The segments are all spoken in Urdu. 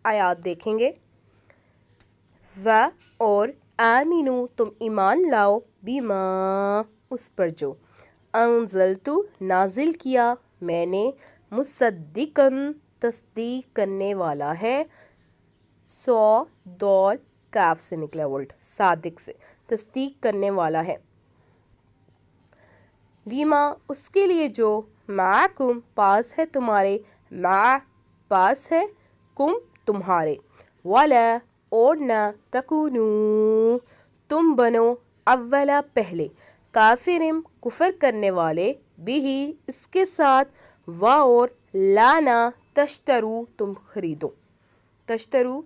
آیات دیکھیں گے. و اور آمینو تم ایمان لاؤ بیما اس پر جو انزلتو نازل کیا میں نے مصدقاً تصدیق کرنے والا ہے. سو دول کاف سے نکلا ورڈ صادق سے تصدیق کرنے والا ہے. لیما اس کے لیے جو معکم پاس ہے تمہارے مع پاس ہے کم تمہارے ولا اور نہ تکونو تم بنو اولا پہلے کافرم کفر کرنے والے بھی اس کے ساتھ و اور لانا تشترو تم خریدو. تشترو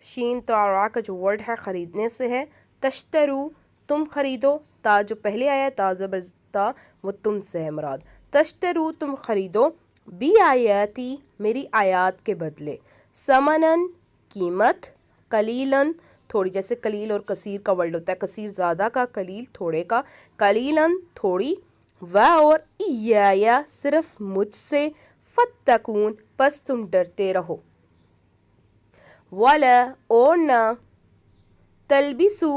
شین تارا کا جو ورڈ ہے خریدنے سے ہے. تشترو تم خریدو تا جو پہلے آیا تا زبر تا وہ تم سے ہے مراد. تشترو تم خریدو بی آیاتی میری آیات کے بدلے ثمنن قیمت قلیلاً تھوڑی جیسے قلیل اور کثیر کا ورڈ ہوتا ہے کثیر زیادہ کا قلیل تھوڑے کا قلیلاً تھوڑی و اور ایایا صرف مجھ سے فتقون پس تم ڈرتے رہو. ولا اور نہ تلبسو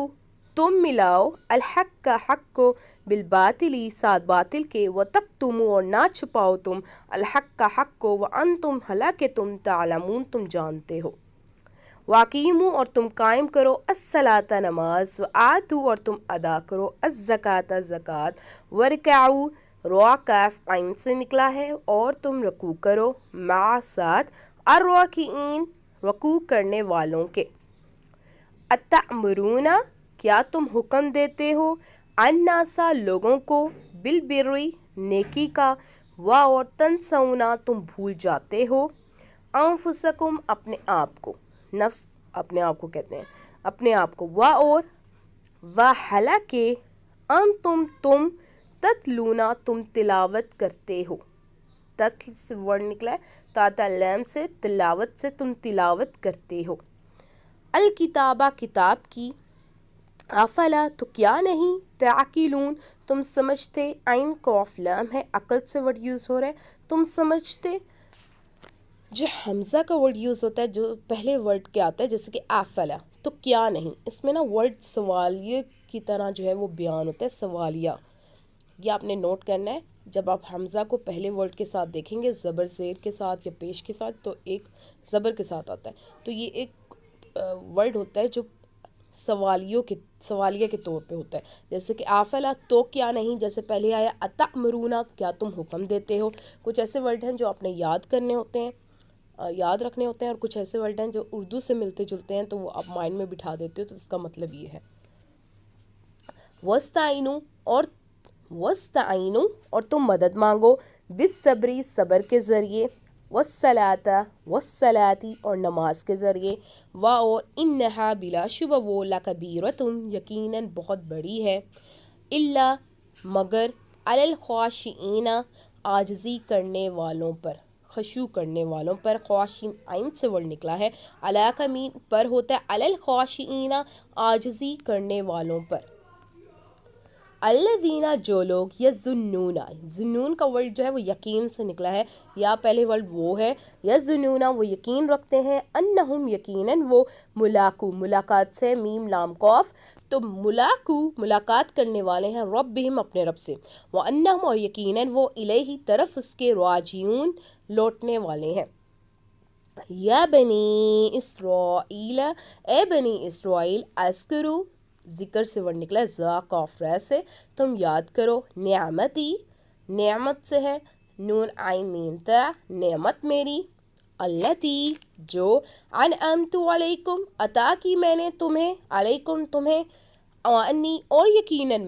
تم ملاؤ الحق کا حق کو بالباطلی ساتھ باطل کے وتکتمو اور نہ چھپاؤ تم الحق کا حق کو وانتم حالانکہ تم تعلمون تم جانتے ہو. واقیمو اور تم قائم کرو الصلاۃ نماز وآتو اور تم ادا کرو الزکاۃ زکوٰۃ ورکعو را کاف عین سے نکلا ہے اور تم رکوع کرو مع ساتھ الراکعین رکوع کرنے والوں کے. اتأمرون کیا تم حکم دیتے ہو الناسا لوگوں کو بالبر نیکی کا و اور تنسونا تم بھول جاتے ہو انفسکم اپنے آپ کو نفس اپنے آپ کو کہتے ہیں اپنے آپ کو و اور حالانکہ تم تتلونا تم تلاوت کرتے ہو. تتل سے ورڈ نکلا ہے تاتا لام سے تلاوت سے تم تلاوت کرتے ہو. الکتابہ کتاب کی افلا تو کیا نہیں تعقلون تم سمجھتے عین قاف لام ہے عقل سے ورڈ یوز ہو رہا ہے تم سمجھتے. جو حمزہ کا ورڈ یوز ہوتا ہے جو پہلے ورڈ کے آتا ہے جیسے کہ افلا تو کیا نہیں اس میں نا ورڈ سوالیہ کی طرح جو ہے وہ بیان ہوتا ہے سوالیہ. یہ آپ نے نوٹ کرنا ہے جب آپ حمزہ کو پہلے ورڈ کے ساتھ دیکھیں گے زبر زیر کے ساتھ یا پیش کے ساتھ تو ایک زبر کے ساتھ آتا ہے تو یہ ایک ورڈ ہوتا ہے جو سوالیہ کے طور پہ ہوتا ہے. جیسے کہ آفلا تو کیا نہیں جیسے پہلے آیا اتأمرون کیا تم حکم دیتے ہو. کچھ ایسے ورڈ ہیں جو آپ نے یاد کرنے ہوتے ہیں یاد رکھنے ہوتے ہیں اور کچھ ایسے ورڈ ہیں جو اردو سے ملتے جلتے ہیں تو وہ آپ مائنڈ میں بٹھا دیتے ہو تو اس کا مطلب یہ ہے. وَاسْتَعِینُوا اور تم مدد مانگو بالصبری صبر کے ذریعے والصلاۃ اور نماز کے ذریعے و اور انہا بلا شبہ وہ لکبیرۃ یقیناً بہت بڑی ہے الا مگر علی الخاشعین عاجزی کرنے والوں پر خشوع کرنے والوں پر. خاشعین عین سے ورڈ نکلا ہے علی کا مین پر ہوتا ہے علی الخاشعین عاجزی کرنے والوں پر. الذین جو لوگ یظنون ظنون کا ورڈ جو ہے وہ یقین سے نکلا ہے یا پہلے ورڈ وہ ہے یظنون وہ یقین رکھتے ہیں انہم یقیناً وہ ملاقو ملاقات سے میم لام قاف تو ملاقو ملاقات کرنے والے ہیں ربہم اپنے رب سے وانہم اور یقیناً وہ الیہ طرف اس کے راجعون لوٹنے والے ہیں. یا بنی اسرائیل اے بنی اسرائیل اذکروا ذکر سے ورڈ نکلا ہے ذا قاف ر سے تم یاد کرو نعمتی نعمت سے ہے نون عین میم تا نعمت میری التی جو انعمت علیکم عطا کی میں نے تمہیں علیکم تمہیں وانی اور یقیناً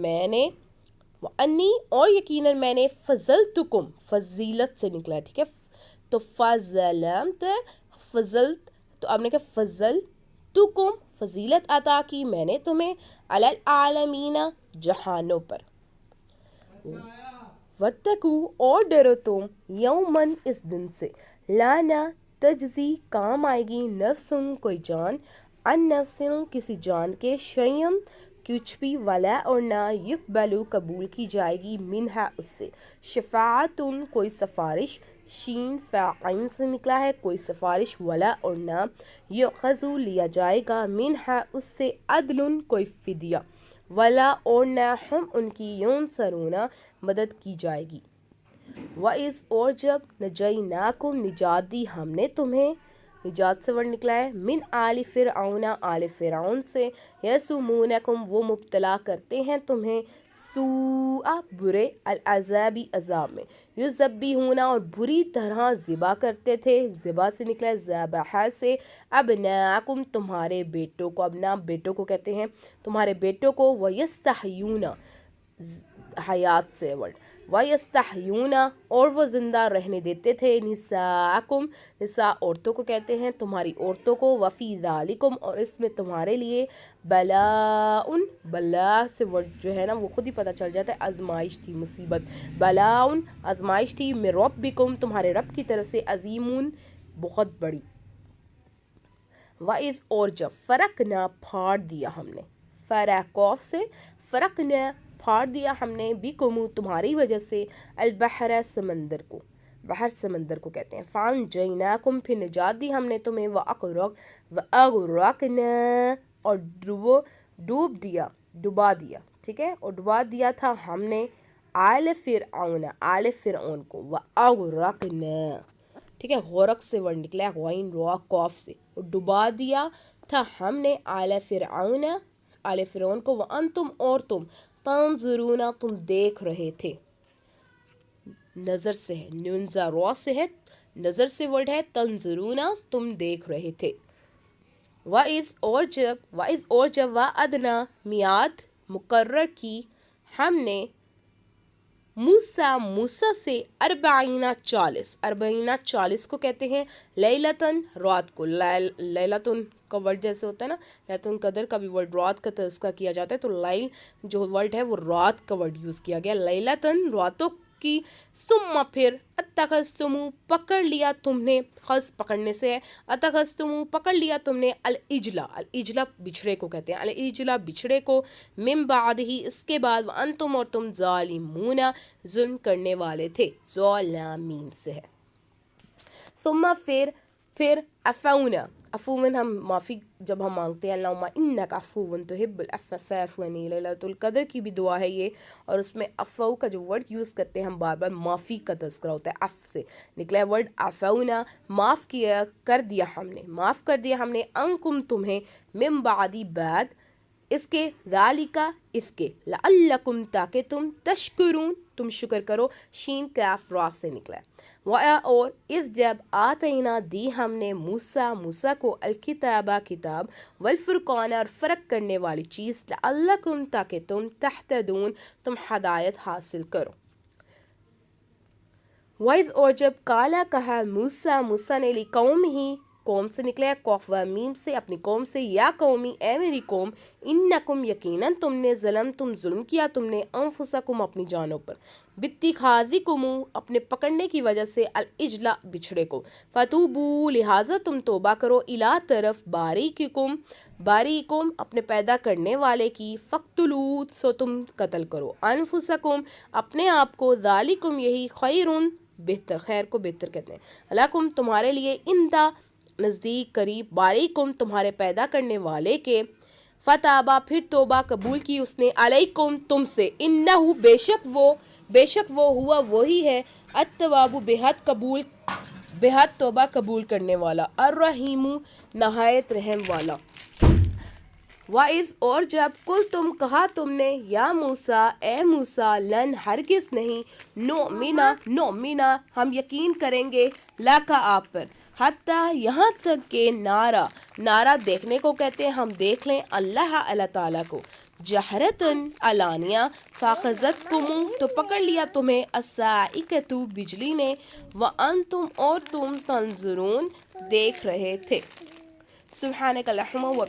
میں نے فضلتکم فضیلت سے نکلا ہے ٹھیک ہے تو فضلت فضلت تو آپ نے کہا فضلتکم فضیلت عطا کی میں نے تمہیں علی العالمین جہانوں پر. واتقوا اور ڈرو تم یومن اس دن سے لانا تجزی کام آئے گی نفسن کوئی جان ان نفسن کسی جان کے شیئن کچھ بھی ولا اور نہ یقبلو قبول کی جائے گی منہا اس سے شفاعتن کوئی سفارش شین فاعین سے نکلا ہے کوئی سفارش، ولا اور نہ، یؤخذ لیا جائے گا، منہا اس سے، عدل کوئی فدیہ، ولا اور نہ، ہم ان کی، ینصرون مدد کی جائے گی۔ وَإِذْ اور جب، نجیناکم نجات دی ہم نے تمہیں، نجات سے ورڈ نکلا ہے، من آل فرعون آل فرعون سے، یسومونکم وہ مبتلا کرتے ہیں تمہیں، سوء برے، العذابی عذاب میں، یذبحون اور بری طرح ذبح کرتے تھے، ذبح سے نکلا ہے ذبح سے، ابناکم تمہارے بیٹوں کو، ابنا بیٹوں کو کہتے ہیں، تمہارے بیٹوں کو، ویستحیون حیات سے ورڈ، وَيَسْتَحْيُونَ اور وہ زندہ رہنے دیتے تھے، نساءکم نساء عورتوں کو کہتے ہیں، تمہاری عورتوں کو، وَفِي ذَلِكُمْ اور اس میں تمہارے لیے، بلاء بلا سے ورڈ جو ہے نا وہ خود ہی پتہ چل جاتا ہے آزمائش تھی، مصیبت، بلاء آزمائش تھی، من ربکم تمہارے رب کی طرف سے، عظیم بہت بڑی۔ وَإِذْ اور جب، فرقنا پھاڑ دیا ہم نے، فرقوف سے، فرقنا پھاڑ دیا ہم نے، بکم تمہاری وجہ سے، البحر سمندر کو، بحر سمندر کو کہتے ہیں، فانجیناکم پھر نجات دی ہم نے تمہیں، واغرقنا اور ڈوب دیا، ڈبا دیا، ٹھیک ہے، اور ڈبا دیا تھا ہم نے، آل فرعون آل فرعون کو، واغرقنا، ٹھیک ہے، غرق سے ورڈ نکلا ہے، غین را قاف سے، اور ڈبا دیا تھا ہم نے، آل فرعون آل فرعون کو، وانتم اور تم، تنظرون تم دیکھ رہے تھے، نظر سے ہے، ننظر سے ہے، نظر سے ورڈ ہے، تنظرون تم دیکھ رہے تھے۔ وَإِذْ اور جب، وعدنا میعاد مقرر کی ہم نے، موسیٰ سے، 40 کو کہتے ہیں، لیلتن رات کو، لیلتن کا ورڈ جیسے ہوتا ہے نا، لیلتن قدر کا بھی ورڈ رات کا تذکرہ کیا جاتا ہے، تو لیل جو ورڈ ہے وہ رات کا ورڈ یوز کیا گیا، لیلتن راتوں کی، ثم پھر، اتخذتمو پکڑ لیا تم نے، خذ پکڑنے سے ہے، اتخذتمو پکڑ لیا تم نے، العجلہ بچھڑے کو کہتے ہیں، العجلہ بچھڑے کو، من بعد ہی اس کے بعد، وانتم اور تم، ظالمون ظلم کرنے والے تھے، ظالمین سے ہے، ثم پھر عفون ہم معافی جب ہم مانگتے ہیں، اللہم انک عفو تحب العفو فاعف عنی، لیلۃ القدر کی بھی دعا ہے یہ، اور اس میں عفو کا جو ورڈ یوز کرتے ہیں ہم بار بار، معافی کا تذکرہ ہوتا ہے، عف سے نکلا ہے ورڈ، عفونا معاف کر دیا ہم نے، انکم تمہیں، من بعدی بعد اس کے، ذالکا اس کے، لعلکم تاکہ تم، تشکرون تم شکر کرو، شین کاف را سے نکلا ہے، اور اس جب، آتینا دی ہم نے، موسیٰ کو، الکتابہ کتاب، والفرقان اور فرق کرنے والی چیز، لعلکم تاکہ تم، تہتدون تم ہدایت حاصل کرو۔ وَإِذْ اور جب، کالا کہا، موسیٰ نے، لقوم ہی قوم سے نکلا ہے، قاف و میم سے، اپنی قوم سے، یا قومی اے میری قوم، انکم یقیناً تم نے، تم ظلم کیا تم نے، انفسکم اپنی جانوں پر، باتخاذکم اپنے پکڑنے کی وجہ سے، العجل بچھڑے کو، فتوبوا لہٰذا تم توبہ کرو، الی طرف، باریکم اپنے پیدا کرنے والے کی، فقتلوا سو تم قتل کرو، انفسکم اپنے آپ کو، ذالکم یہی، خیرن بہتر، خیر کو بہتر کہتے ہیں، لکم تمہارے لیے، اندہ نزدیک، قریب، باریکم تمہارے پیدا کرنے والے کے، فتابہ پھر توبہ قبول کی اس نے، علیکم تم سے، انہو بے شک وہ ہوا وہی ہے، التواب بے حد توبہ قبول کرنے والا، الرحیم نہایت رحم والا۔ وَإِذْ اور جب، کل تم کہا تم نے، یا موسیٰ اے موسیٰ، لن ہرگز نہیں، نؤمنا ہم یقین کریں گے، لکا آپ پر، حتیٰ یہاں تک کہ نارا دیکھنے کو کہتے ہیں، ہم دیکھ لیں اللہ تعالیٰ کو، جہرتن علانیہ، فاخذتکم تو پکڑ لیا تمہیں، الصاعقۃ بجلی نے، وانتم اور تم، تنظرون دیکھ رہے تھے۔ سبحانک اللہم و